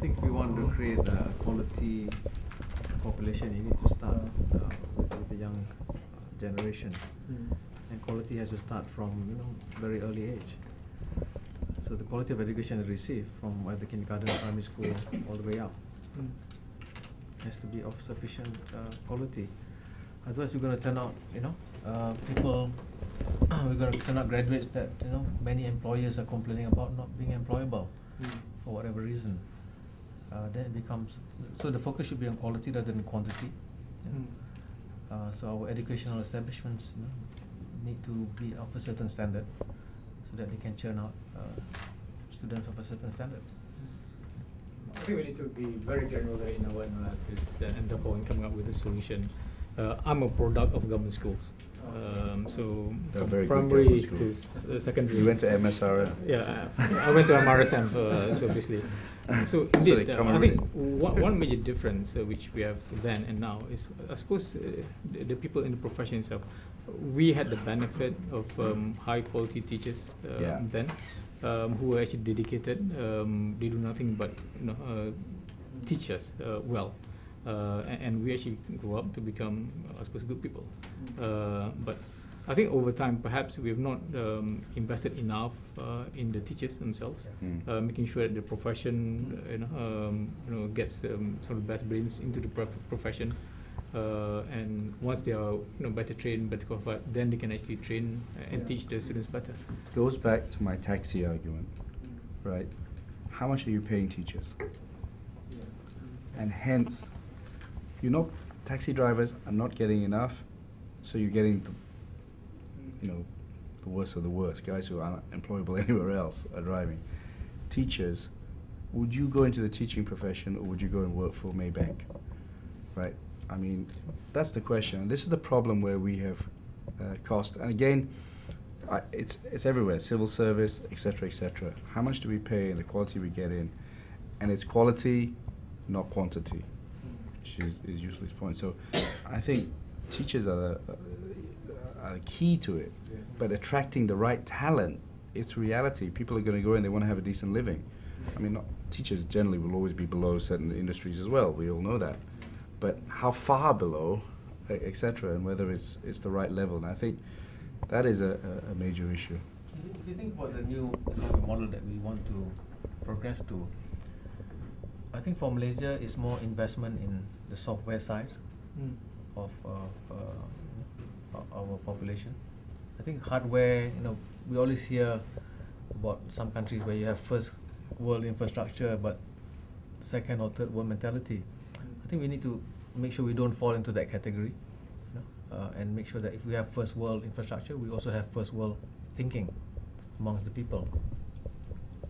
think if you want to create a quality population, you need to start with the young generation, and quality has to start from very early age. So the quality of education they receive from either kindergarten, primary school, all the way up, has to be of sufficient quality. Otherwise, we're going to turn out, people. We're going to turn out graduates that many employers are complaining about not being employable for whatever reason. Then it becomes so the focus should be on quality rather than quantity. So our educational establishments need to be of a certain standard, so that they can churn out students of a certain standard. I think we need to be very granular in our analysis and therefore in coming up with a solution. I'm a product of government schools. So from primary to secondary. You went to MSRM? Yeah, I went to MRSM, so obviously. So indeed, I think one major difference which we have then and now is, I suppose, the people in the profession itself. We had the benefit of high quality teachers then, who were actually dedicated. They do nothing but teach us well. And we actually grew up to become, I suppose, good people. But I think over time, perhaps we have not invested enough in the teachers themselves, making sure that the profession, gets some of the best brains into the profession. And once they are, better trained, better qualified, then they can actually train and teach the students better. Goes back to my taxi argument, right? How much are you paying teachers? And hence, taxi drivers are not getting enough, so you're getting the worst of the worst. Guys who are unemployable anywhere else are driving. Teachers, would you go into the teaching profession or would you go and work for Maybank? Right? I mean, that's the question. This is the problem where we have cost. And again, it's everywhere. Civil service, etc., etc. How much do we pay and the quality we get in? And it's quality, not quantity, which is Yusli's point. So I think teachers are the key to it. But attracting the right talent, it's reality. People are going to go in, they want to have a decent living. I mean, teachers generally will always be below certain industries as well. We all know that. But how far below, etc., and whether it's the right level. And I think that is a major issue. If you think about the new economic model that we want to progress to, I think for Malaysia, it's more investment in the software side of our population. I think hardware, we always hear about some countries where you have first world infrastructure but second or third world mentality. I think we need to make sure we don't fall into that category, and make sure that if we have first world infrastructure, we also have first world thinking amongst the people.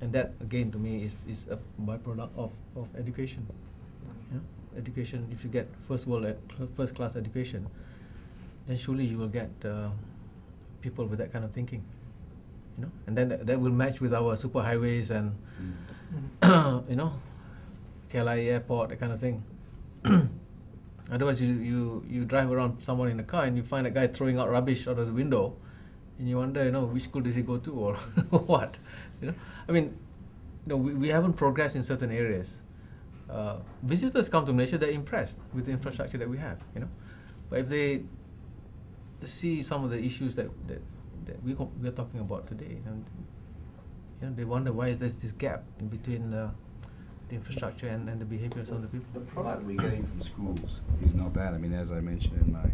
And that, again, to me, is a byproduct of education. Education, if you get first class education, then surely you will get people with that kind of thinking. And then that will match with our superhighways and KLIA airport, that kind of thing. Otherwise, you drive around someone in a car and you find a guy throwing out rubbish out of the window, and you wonder, which school did he go to or what? I mean, we haven't progressed in certain areas. Visitors come to Malaysia, they're impressed with the infrastructure that we have, But if they see some of the issues that we're talking about today, and they wonder why is there this gap in between the infrastructure and the behaviors of the people. The product we're getting from schools is not bad. I mean, as I mentioned in my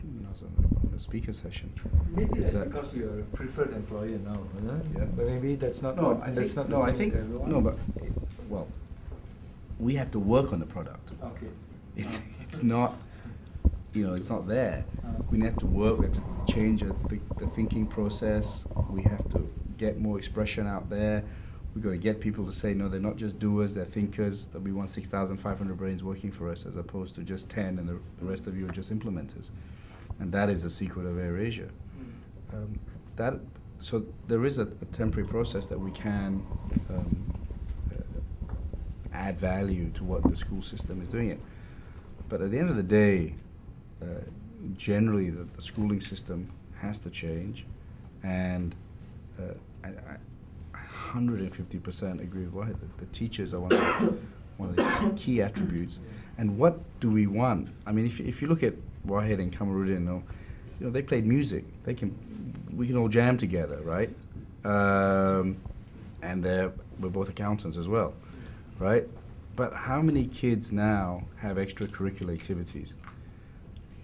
on the speaker session. Maybe that's because you're a preferred employer now, Yeah. But maybe that's not. Well, we have to work on the product. Okay. It's not, it's not there. We have to work. We have to change the thinking process. We have to get more expression out there. We've got to get people to say, no, they're not just doers, they're thinkers, that we want 6,500 brains working for us as opposed to just 10 and the rest of you are just implementers. And that is the secret of AirAsia. So there is a temporary process that we can add value to what the school system is doing it. But at the end of the day, generally the schooling system has to change, and 150% agree with Wahid. The teachers are one of the key attributes. And what do we want? I mean, if you look at Wahid and Kamarudin, you know, they played music. We can all jam together, right? And we're both accountants as well, right? But how many kids now have extracurricular activities?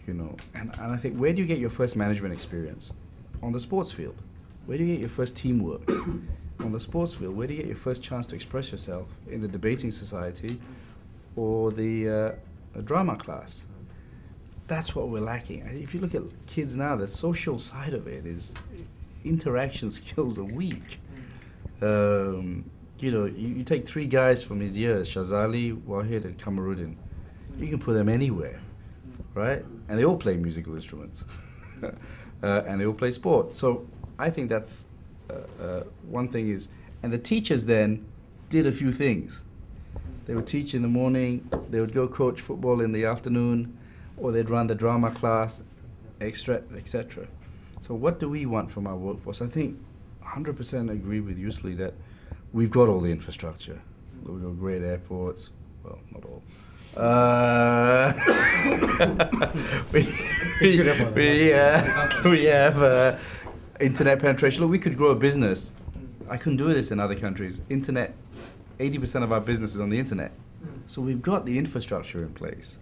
You know, and I think, where do you get your first management experience? On the sports field. Where do you get your first teamwork? On the sports field. Where do you get your first chance to express yourself? In the debating society or the drama class? That's what we're lacking. If you look at kids now, the social side of it is interaction skills are weak. You know, you take three guys from his years, Shazali, Wahid, and Kamarudin. You can put them anywhere, right? And they all play musical instruments. And they all play sport. So I think that's one thing is, and the teachers then did a few things. They would teach in the morning, they would go coach football in the afternoon, or they'd run the drama class, etc. So what do we want from our workforce? I think 100% agree with Yusli that we've got all the infrastructure. We've got great airports. Well, not all. We have internet penetration. Look, we could grow a business. I couldn't do this in other countries. Internet, 80% of our business is on the internet. So we've got the infrastructure in place.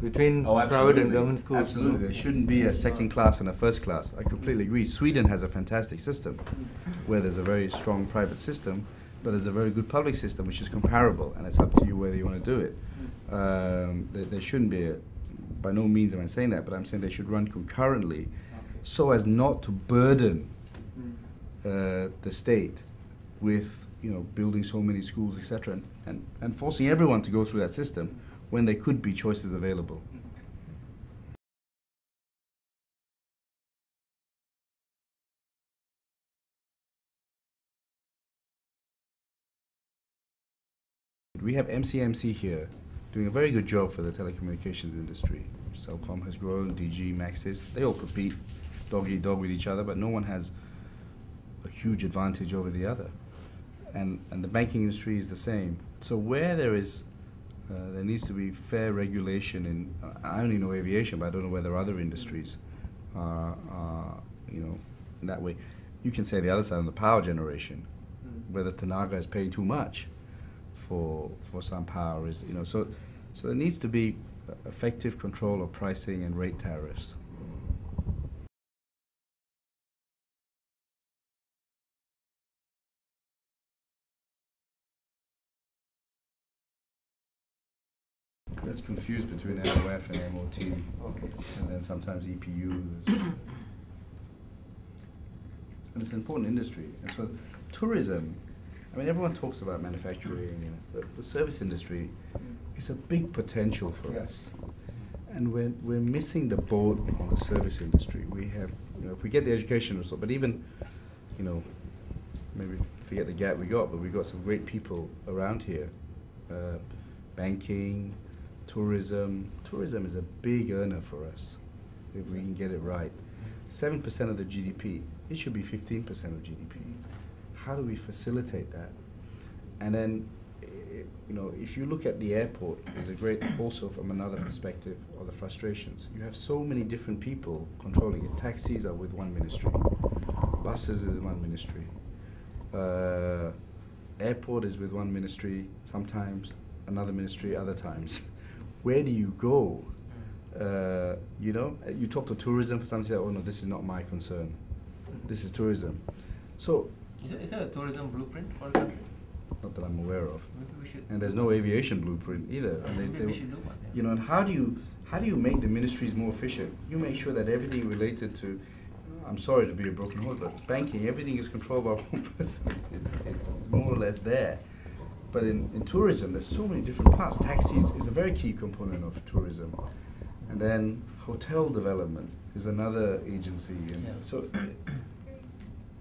Between private and government schools. Absolutely. There shouldn't be a second class and a first class. I completely agree. Sweden has a fantastic system where there's a very strong private system, but there's a very good public system which is comparable, and it's up to you whether you want to do it. There shouldn't be by no means am I saying that, but I'm saying they should run concurrently so as not to burden the state with, you know, building so many schools, etc., and forcing everyone to go through that system when there could be choices available. We have MCMC here doing a very good job for the telecommunications industry. Celcom has grown, DG, Maxis, they all compete dog-eat-dog with each other, but no one has a huge advantage over the other. And the banking industry is the same. So where there needs to be fair regulation in, I only know aviation, but I don't know whether other industries are you know, in that way. You can say the other side on the power generation, whether Tenaga is paying too much for some power is, you know, so there needs to be effective control of pricing and rate tariffs. That's confused between MOF and MOT, and then sometimes EPU. And it's an important industry. And so tourism, I mean, everyone talks about manufacturing, but the service industry is a big potential for us. And we're missing the boat on the service industry. We have, you know, if we get the education or so, but even, you know, maybe forget the gap we got, but we've got some great people around here. Banking, tourism. Tourism is a big earner for us if we can get it right. 7% of the GDP. It should be 15% of GDP. How do we facilitate that? And then, you know, if you look at the airport, there's a great, also from another perspective of the frustrations. You have so many different people controlling it. Taxis are with one ministry. Buses are with one ministry. Airport is with one ministry, sometimes another ministry, other times. Where do you go? You know, you talk to tourism, some say, oh no, this is not my concern. This is tourism. So, is there a tourism blueprint for the country? Not that I'm aware of. Maybe we should. And there's no aviation blueprint either. And Maybe we should do one. You know, and how do you make the ministries more efficient? You make sure that everything related to, I'm sorry to be a broken horse, but banking, everything is controlled by one person. It's more or less there. But in tourism, there's so many different parts. Taxis is a very key component of tourism. And then hotel development is another agency. And so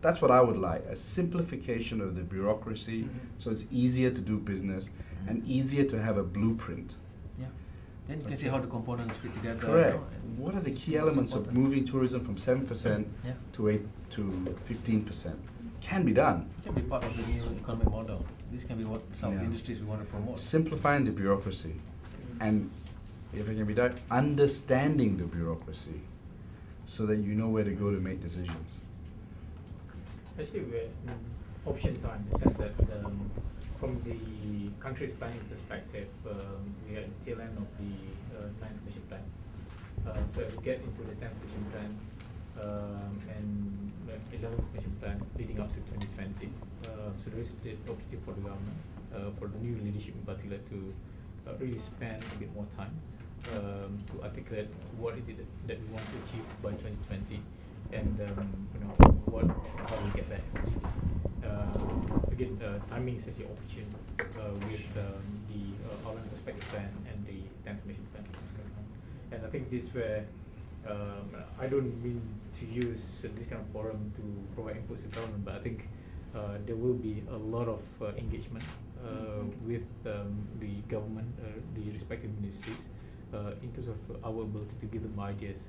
that's what I would like, a simplification of the bureaucracy so it's easier to do business and easier to have a blueprint. Yeah. Then you can see how the components fit together. Correct. You know, and What are the key what's elements of important. moving tourism from 7% Yeah. to 8 to 15%? Can be done. It can be part of the new economic model. This can be what some Yeah. industries we want to promote. Simplifying the bureaucracy, and if it can be done, understanding the bureaucracy, so that you know where to go to make decisions. Actually, we're in option time in the sense that from the country's planning perspective, we are at the tail end of the 9th mission plan. So as we get into the 10th mission plan and 11th mission plan leading up to 2020, so there is the opportunity for the government, for the new leadership in particular, to really spend a bit more time to articulate what is it that we want to achieve by 2020, and you know how we get there. Again, timing is actually opportune with the Outline Perspective Plan and the 10th Mission Plan. And I think this is where I don't mean to use this kind of forum to provide inputs to government, but I think there will be a lot of engagement with the government, the respective ministries, in terms of our ability to give them ideas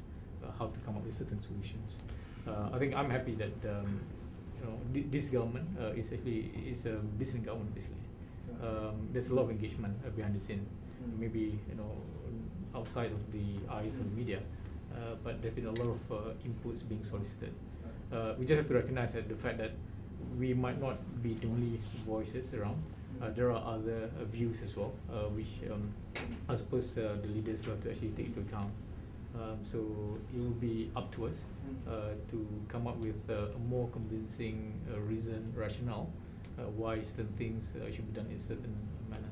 how to come up with certain solutions. I think I'm happy that you know this government is actually a business government basically. There's a lot of engagement behind the scene, maybe you know outside of the eyes of the media, but there's been a lot of inputs being solicited. We just have to recognize that the fact that we might not be the only voices around. There are other views as well, which I suppose the leaders will have to actually take into account. So it will be up to us to come up with a more convincing reason, rationale, why certain things should be done in a certain manner.